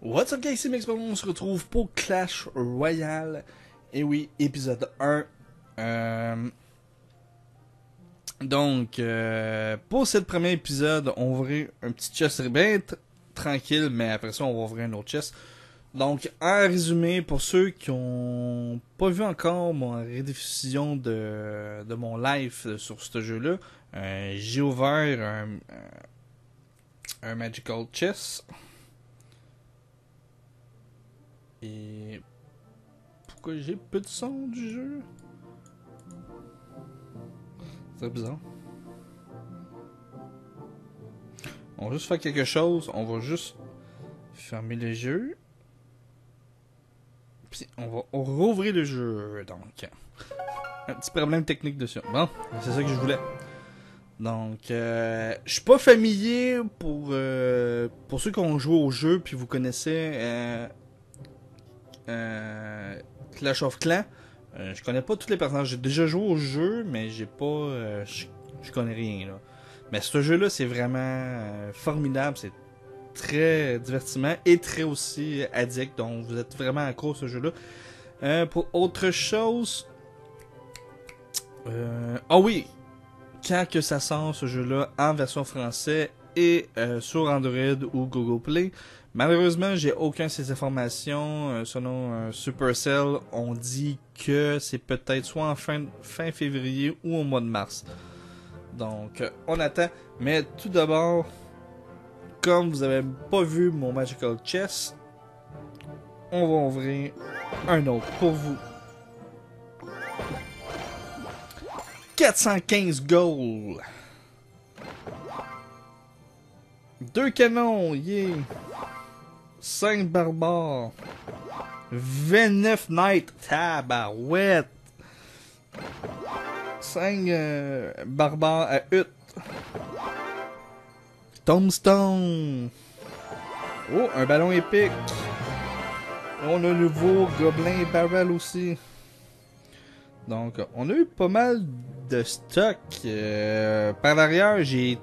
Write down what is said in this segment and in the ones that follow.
What's up guys, c'est Mix, on se retrouve pour Clash Royale. Et oui, épisode 1. Donc, pour ce premier épisode, on va ouvrir un petit chest bien tranquille, mais après ça, on va ouvrir un autre chest. Donc, en résumé, pour ceux qui ont pas vu encore mon rediffusion de mon live sur ce jeu-là, j'ai ouvert un Magical Chess. Et pourquoi j'ai peu de son du jeu? C'est bizarre. On va juste faire quelque chose. On va juste fermer le jeu. Puis on va rouvrir le jeu. Donc, un petit problème technique dessus. Bon, c'est ça que je voulais. Donc, je suis pas familier pour ceux qui ont joué au jeu puis vous connaissez Clash of Clans. Je connais pas tous les personnages. J'ai déjà joué au jeu, mais j'ai pas. Je connais rien là. Mais ce jeu-là, c'est vraiment formidable. C'est très divertissement et très aussi addict. Donc, vous êtes vraiment accro à ce jeu-là. Pour autre chose. Ah oui! Quand que ça sort ce jeu-là en version français et sur Android ou Google Play. Malheureusement, j'ai aucune de ces informations. Selon Supercell, on dit que c'est peut-être soit en fin février ou au mois de mars. Donc, on attend. Mais tout d'abord, comme vous avez pas vu mon Magical Chess, on va ouvrir un autre pour vous. 415 gold. 2 canons, yeah. 5 barbares. 29 knights. Tabarouette. 5 barbares à hutte. Tombstone. Oh, un ballon épique. On a un nouveau gobelin barrel aussi. Donc, on a eu pas mal de stock. Par l'arrière, j'ai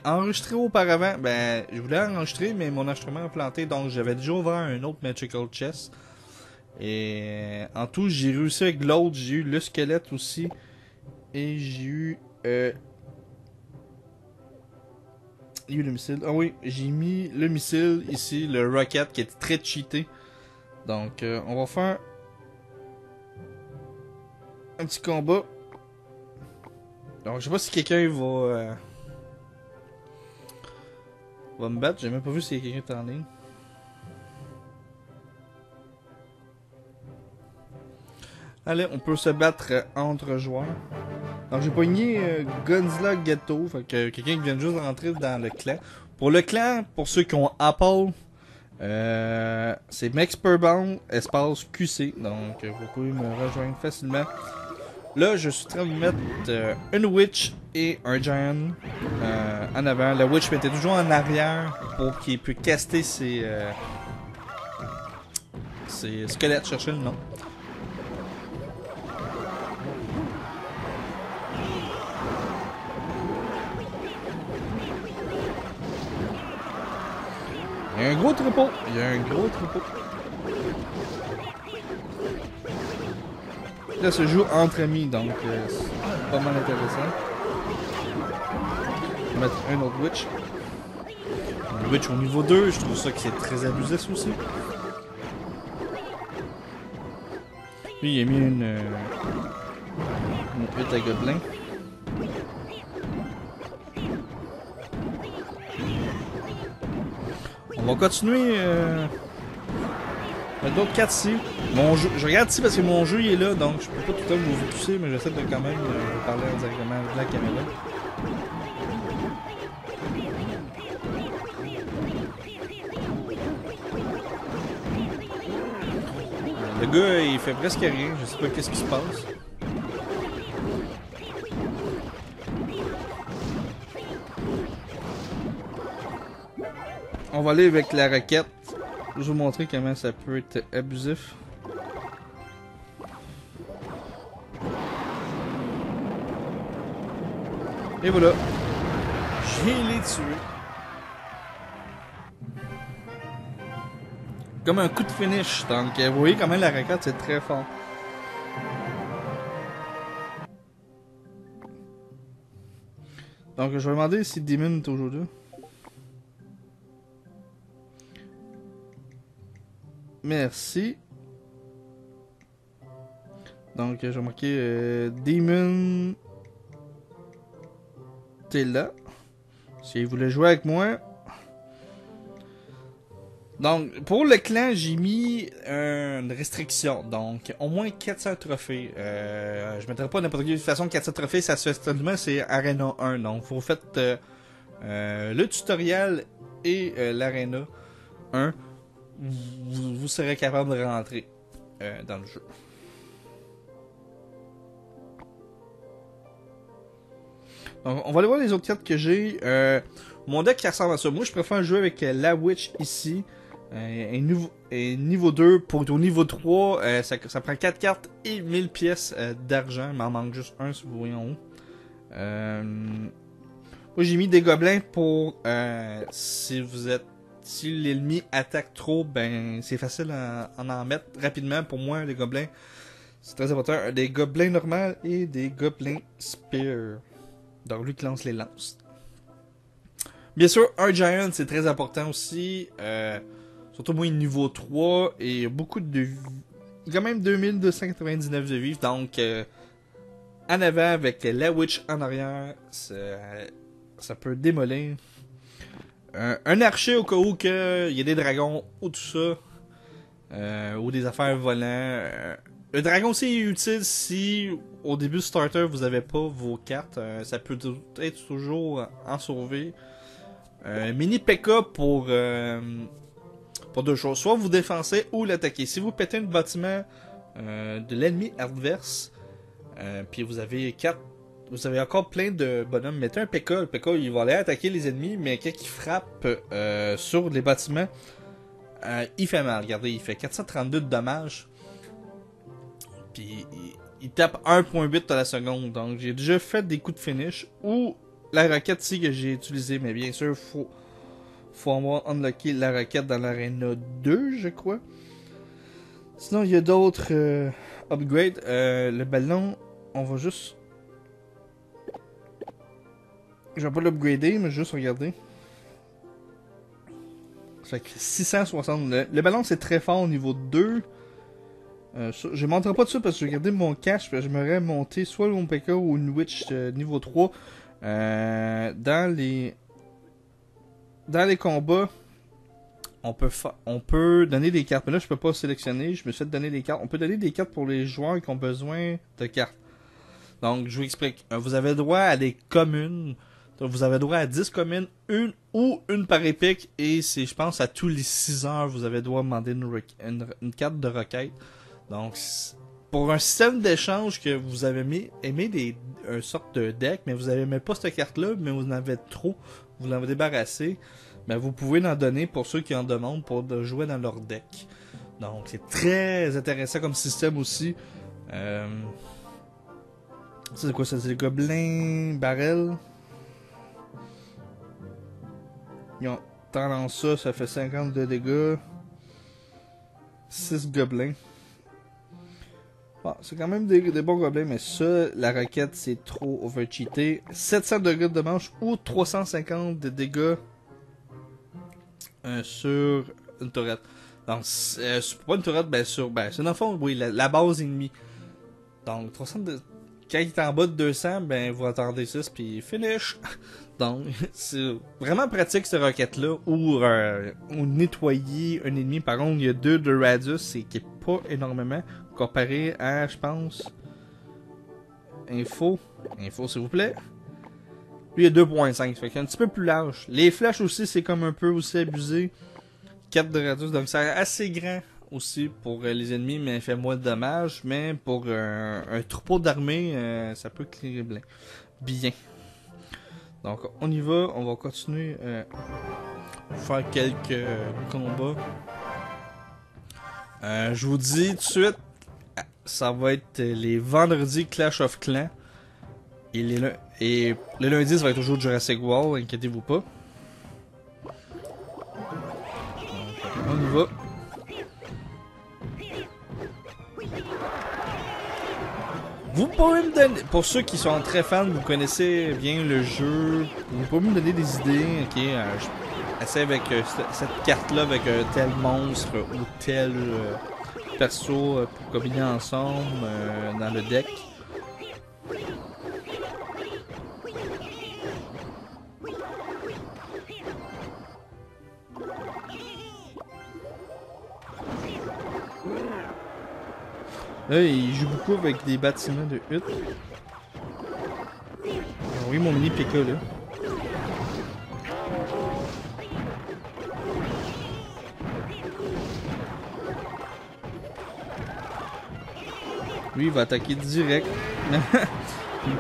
enregistré auparavant. Ben, je voulais enregistrer, mais mon enregistrement a planté. Donc, j'avais déjà ouvert un autre Magical Chess. Et en tout, j'ai réussi avec l'autre. J'ai eu le squelette aussi. Et j'ai eu le missile. Ah oui, j'ai mis le missile ici, le rocket qui est très cheaté. Donc, on va faire un petit combat. Donc, je sais pas si quelqu'un va me battre. J'ai même pas vu si quelqu'un est en ligne. Allez, on peut se battre entre joueurs. Donc, j'ai pogné Godzilla Ghetto. Fait que quelqu'un qui vient juste rentrer dans le clan. Pour le clan, pour ceux qui ont Apple, c'est Max Purbound, espace QC. Donc, vous pouvez me rejoindre facilement. Là, je suis en train de mettre une Witch et un Giant en avant. La Witch mettait toujours en arrière pour qu'il puisse caster ses squelettes. Chercher le nom. Il y a un gros troupeau. Il y a un gros troupeau. Là, ça se joue entre amis, donc c'est pas mal intéressant. Je vais mettre un autre Witch. Un Witch au niveau 2, je trouve ça que c'est très abusif aussi. Lui, il a mis une hutte à gobelin. On va continuer. Il y a d'autres cartes ici. Mon jeu, je regarde ici parce que mon jeu il est là, donc je peux pas tout le temps vous focuser, mais j'essaie de quand même parler directement de la caméra. Le gars il fait presque rien, je sais pas qu'est-ce qui se passe. On va aller avec la raquette. Je vais vous montrer comment ça peut être abusif. Et voilà. Je l'ai tué. Comme un coup de finish. Donc, vous voyez quand même la raquette, c'est très fort. Donc, je vais demander si Demon est aujourd'hui. Merci. Donc, je vais marquer Demon. T'es là. S'il voulait jouer avec moi. Donc, pour le clan, j'ai mis une restriction. Donc, au moins 400 trophées. Je mettrai pas n'importe quelle. De toute façon, 400 trophées, ça se fait seulement, c'est Arena 1. Donc, vous faites le tutoriel et l'Arena 1. Vous serez capable de rentrer dans le jeu. Donc, on va aller voir les autres cartes que j'ai. Mon deck qui ressemble à ça. Moi, je préfère jouer avec la Witch ici. Et niveau 2, pour au niveau 3, ça prend 4 cartes et 1000 pièces d'argent. Il m'en manque juste un si vous voyez en haut. Moi j'ai mis des gobelins pour si l'ennemi attaque trop, ben c'est facile en mettre rapidement. Pour moi, les gobelins, c'est très important. Des gobelins normaux et des gobelins spear. Donc lui qui lance les lances. Bien sûr, un giant c'est très important aussi. Surtout moi niveau 3 et beaucoup de quand même 2299 de vivre. Donc en avant avec la witch en arrière, ça peut démolir. Un archer au cas où il y a des dragons ou tout ça. Ou des affaires volants. Le dragon aussi est utile si au début du starter vous avez pas vos cartes. Ça peut être toujours en sauver. Mini P.K. pour deux choses. Soit vous défensez ou l'attaquez. Si vous pétez un bâtiment de l'ennemi adverse, puis vous avez encore plein de bonhommes, mettez un P.K. Le P.K. il va aller attaquer les ennemis, mais quand il frappe sur les bâtiments, il fait mal. Regardez, il fait 432 de dommages. Puis il tape 1.8 à la seconde. Donc j'ai déjà fait des coups de finish. Ou la roquette ici que j'ai utilisée, mais bien sûr, faut avoir unlocké la roquette dans l'arena 2, je crois. Sinon, il y a d'autres upgrades. Le ballon, on va juste... Je vais pas l'upgrader, mais juste regarder. Ça fait 660. Le ballon, c'est très fort au niveau 2. Je ne montrerai pas de ça parce que j'ai regardé mon cash. Je m'aurais monté soit mon P.K. ou une Witch niveau 3. Dans les combats, on peut donner des cartes. Mais là, je peux pas sélectionner. Je me suis fait donner des cartes. On peut donner des cartes pour les joueurs qui ont besoin de cartes. Donc, je vous explique. Vous avez droit à des communes. Donc, vous avez droit à 10 communes, une par épique. Et c'est, je pense, à tous les 6 heures, vous avez droit à demander une carte de requête. Donc, pour un système d'échange que vous avez aimé une sorte de deck, mais vous n'avez pas cette carte-là, mais vous en avez trop, vous l'avez débarrassé, ben vous pouvez en donner pour ceux qui en demandent pour jouer dans leur deck. Donc, c'est très intéressant comme système aussi. C'est quoi ça? C'est les gobelins barrel. Ils ont tendance ça fait 50 de dégâts. 6 gobelins. Bon, c'est quand même des bons gobelins, mais ça, la roquette, c'est trop overcheaté. 700 de dommages ou 350 de dégâts sur une tourette. Donc, c'est pas une tourette, c'est dans le fond, oui, la base ennemie. Donc, 300 de... Quand il est en bas de 200, ben, vous attendez 6, puis finish. Donc, c'est vraiment pratique, cette roquette-là, ou nettoyer un ennemi. Par contre, il y a 2 de radius, c'est qui est pas énormément, comparé à, je pense, info, s'il vous plaît. Lui, il y a 2.5, fait qu'il est un petit peu plus large. Les flèches aussi, c'est comme un peu aussi abusé. 4 de radius, donc c'est assez grand aussi pour les ennemis, mais il fait moins de dommages. Mais pour un troupeau d'armée, ça peut clearer bien. Donc on y va, on va continuer faire quelques combats. Je vous dis tout de suite, ça va être les vendredis Clash of Clans. Et le lundi, ça va être toujours Jurassic World, inquiétez-vous pas. Donc, on y va. Vous pouvez me donner, pour ceux qui sont très fans, vous connaissez bien le jeu, vous pouvez me donner des idées, ok, j'essaie avec cette carte-là, avec tel monstre ou tel perso pour combiner ensemble dans le deck. Là, il joue beaucoup avec des bâtiments de hutte. Oui, mon mini PK là. Lui, il va attaquer direct.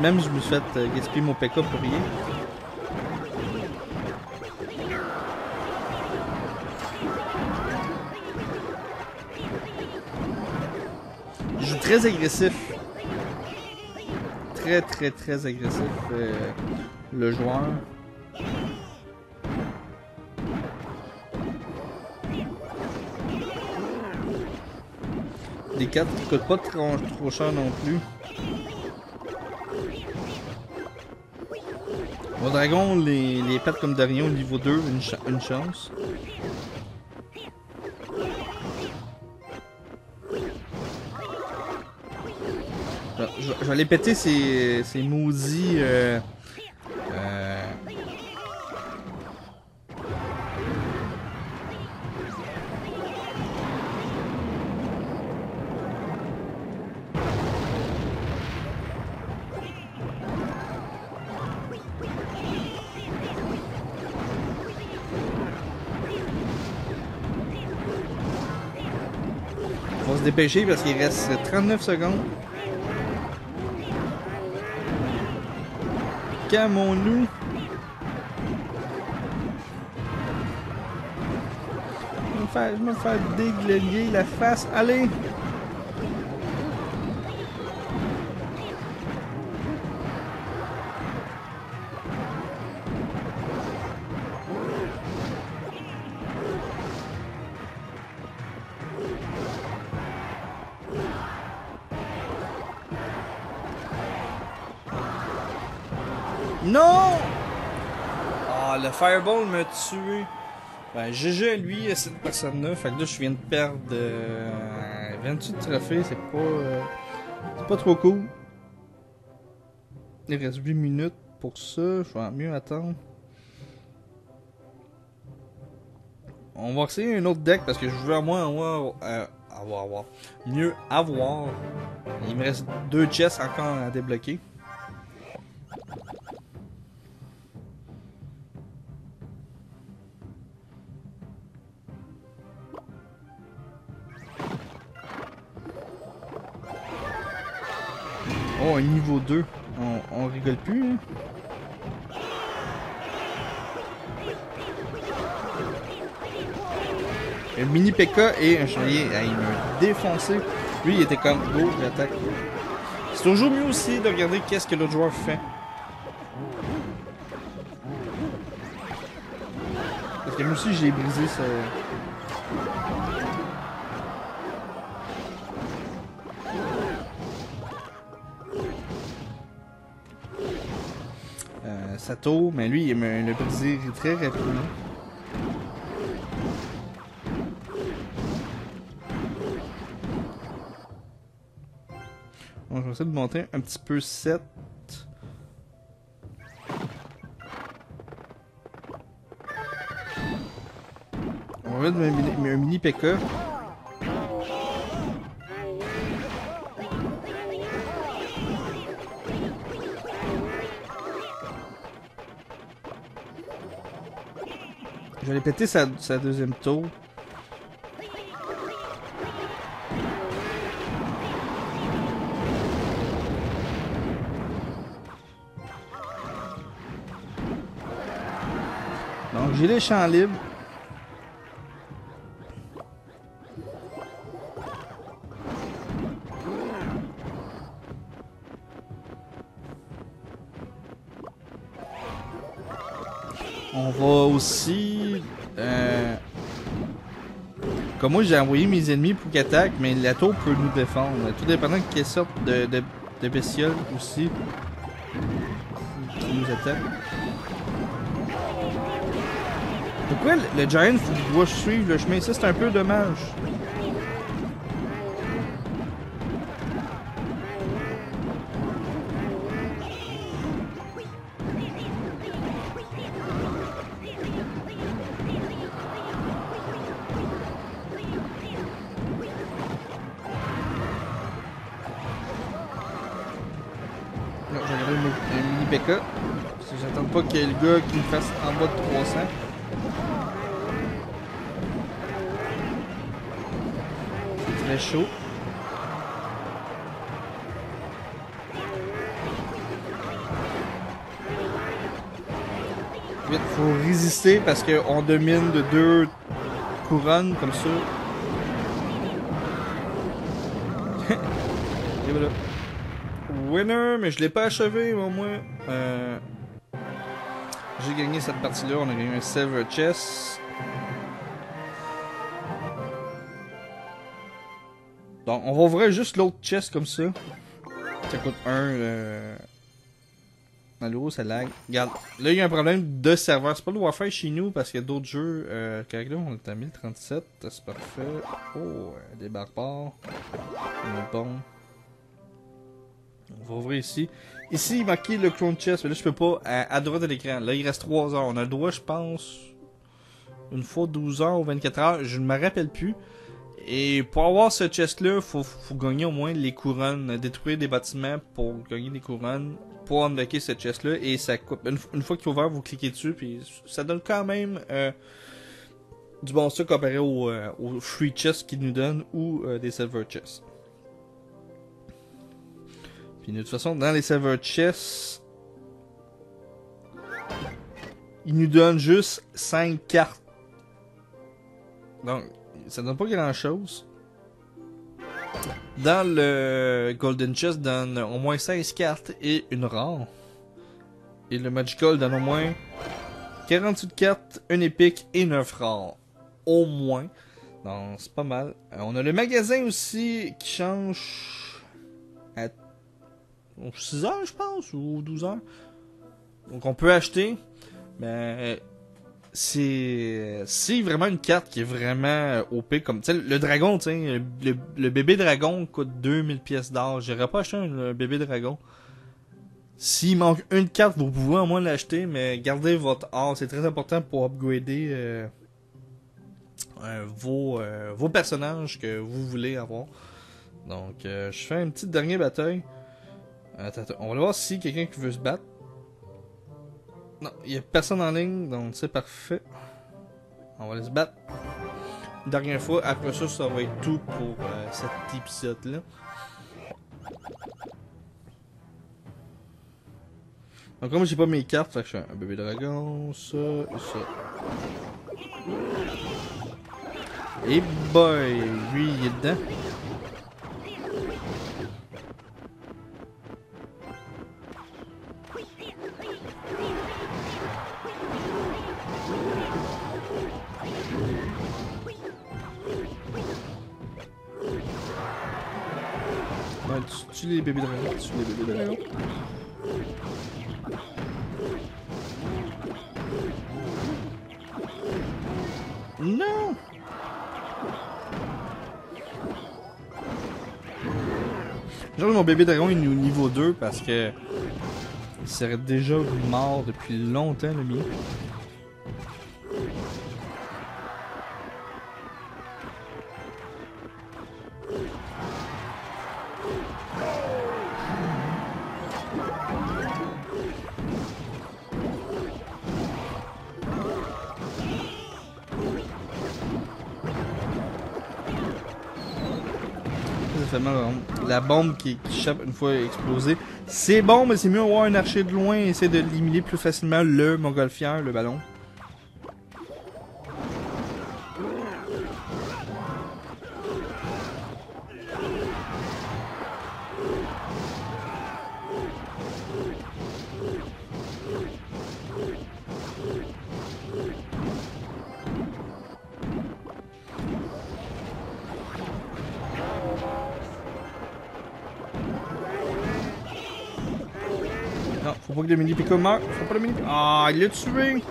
Même je me suis fait gaspiller mon PK pour rien. Il joue très agressif. Très agressif le joueur. Des cartes qui coûtent pas trop cher non plus. Mon dragon, les pattes comme Darion au niveau 2, une chance. Je vais aller péter ces maudits faut se dépêcher parce qu'il reste 39 secondes. Calmons-nous. Je vais me faire déglinguer la face. Allez! Non! Ah, le Fireball m'a tué. Ben, GG à lui, à cette personne-là. Fait que là, je viens de perdre 28 trophées. C'est pas trop cool. Il reste 8 minutes pour ça. Je vais mieux attendre. On va essayer un autre deck parce que je veux à moi mieux avoir. Il me reste 2 chests encore à débloquer. Oh, un niveau 2. On rigole plus, hein? Un mini PK et un chevalier. Il m'a défoncé. Lui, il était comme go, j'attaque. C'est toujours mieux aussi de regarder qu'est-ce que l'autre joueur fait. Parce que moi aussi, j'ai brisé ça. Sato, mais lui, il l'a brisé très rapidement. Donc, je vais essayer de monter un petit peu 7. On va mettre un mini PK. Je vais aller péter sa deuxième tour. Donc j'ai les champs libres. On va aussi... Comme moi, j'ai envoyé mes ennemis pour qu'ils attaquent, mais la tour peut nous défendre. Tout dépendant de quelle sorte de bestioles aussi qui nous attaquent. Pourquoi le Giant doit suivre le chemin? Ça, c'est un peu dommage. Non, j'ai regardé un mini P.K. Parce que j'attends pas qu'il y ait le gars qui me fasse en bas de 300. C'est très chaud. Vite, faut résister parce qu'on domine de 2 couronnes comme ça. Et voilà. Winner, mais je l'ai pas achevé au moins. J'ai gagné cette partie-là, on a gagné un Silver Chest. Donc on va ouvrir juste l'autre chest comme ça. Ça coûte 1. Allô, ça lag. Regarde, là il y a un problème de serveur. C'est pas le Warfare chez nous parce qu'il y a d'autres jeux. Là on est à 1037, c'est parfait. Oh, des barbares. Bon. On va ouvrir ici. Ici, il marqué le clone chest, mais là je peux pas à droite de l'écran. Là il reste 3 heures. On a le droit, je pense, une fois 12 heures ou 24 heures. Je ne me rappelle plus. Et pour avoir ce chest là, faut gagner au moins les couronnes. Détruire des bâtiments pour gagner des couronnes. Pour unlocker ce chest là. Et ça coupe. Une fois qu'il est ouvert, vous cliquez dessus. Puis ça donne quand même du bon stock comparé aux free chests qu'ils nous donnent ou des silver chests. Puis de toute façon, dans les silver chests, ils nous donnent juste 5 cartes. Donc, ça donne pas grand chose. Dans le Golden Chest, donne au moins 16 cartes et une rare. Et le Magical donne au moins 48 cartes, une épique et 9 rares. Au moins. Donc, c'est pas mal. On a le magasin aussi qui change à 6 heures, je pense, ou 12 heures. Donc, on peut acheter. Mais c'est vraiment une carte qui est vraiment OP. Comme, le dragon, le bébé dragon coûte 2000 pièces d'or. J'aurais pas acheté un bébé dragon. S'il manque une carte, vous pouvez au moins l'acheter, mais gardez votre or. C'est très important pour upgrader vos personnages que vous voulez avoir. Donc, je fais une petite dernière bataille. Attends, on va voir si quelqu'un qui veut se battre. Non, il n'y a personne en ligne, donc c'est parfait. On va aller se battre. Dernière fois, après ça, ça va être tout pour cet épisode-là. Donc comme j'ai pas mes cartes, fait que je fais un bébé dragon, ça et ça. Et boy, lui il est dedans. Ouais, tu les bébés dragons, tu les bébés dragons. Non! Genre mon bébé dragon il est au niveau 2 parce que il serait déjà mort depuis longtemps le mien. La bombe qui chope une fois explosée. C'est bon, mais c'est mieux avoir un archer de loin et essayer de l'éliminer plus facilement le montgolfière, le ballon. Non, faut pas que le mini pico meure. Faut pas le mini pico. Ah, il l'a tué.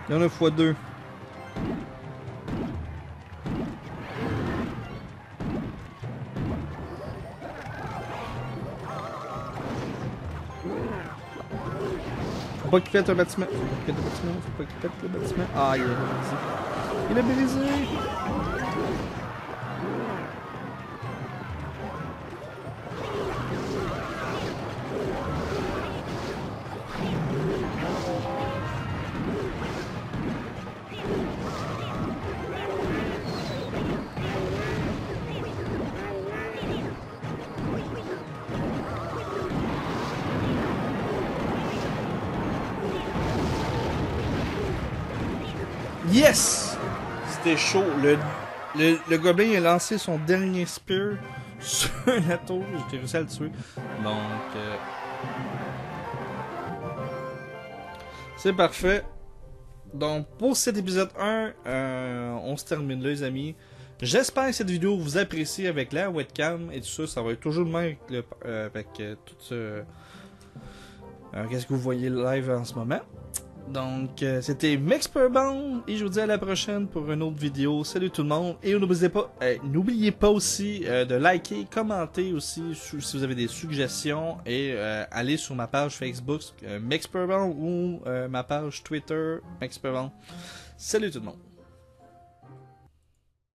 Il y en a x2. Faut pas qu'il pète un bâtiment. Faut pas qu'il pète un bâtiment. Faut pas qu'il pète le bâtiment. Ah, il a brisé. Il a brisé. Yes! C'était chaud. Le gobelin a lancé son dernier spear sur la tour. J'ai réussi à le tuer. Donc... c'est parfait. Donc, pour cet épisode 1, on se termine là, les amis. J'espère que cette vidéo vous apprécie avec la webcam et tout ça. Ça va être toujours le même avec tout ce... qu'est-ce que vous voyez live en ce moment. Donc, c'était Mexperbound et je vous dis à la prochaine pour une autre vidéo. Salut tout le monde et n'oubliez pas aussi de liker, commenter aussi si vous avez des suggestions et aller sur ma page Facebook Mexperbound ou ma page Twitter Mexperbound. Salut tout le monde.